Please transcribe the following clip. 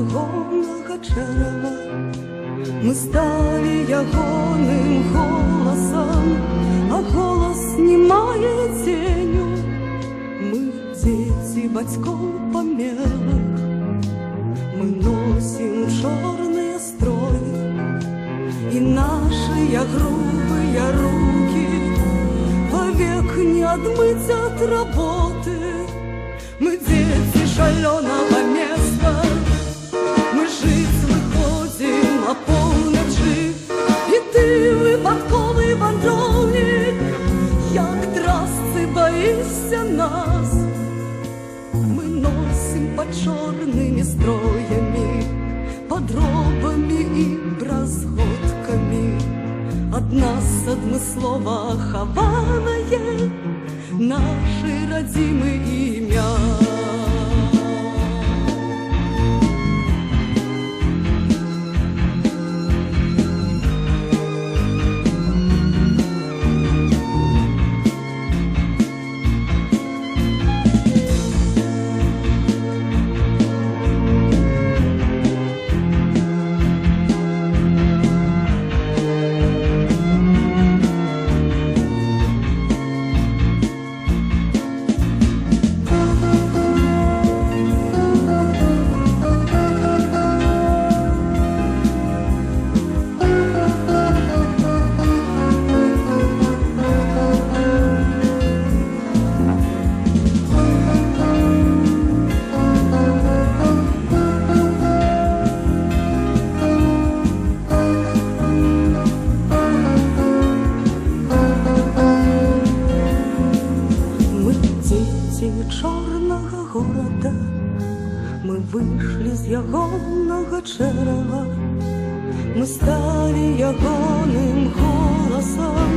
ягонага чэрава. Мы сталі ягоным голасам, а голас не мае ценю. Мы дзеці бацькоў памерлых, мы носім чорныя строі, і нашыя грубыя рукі вовек не адмыць ад работы. Мы дзеці шалёнага места, мы жыць выходзім апоўначы, і ты, выпадковы вандроўнік, як трасцы баішся нас. Мы носім пад чорнымі строямі, пад робамі і бразготкамі, ад нас адмыслова хаванае нашы радзімы імя. Чорнага горада, мы выйшлі з ягонага чэрава, мы сталі ягоным голасам,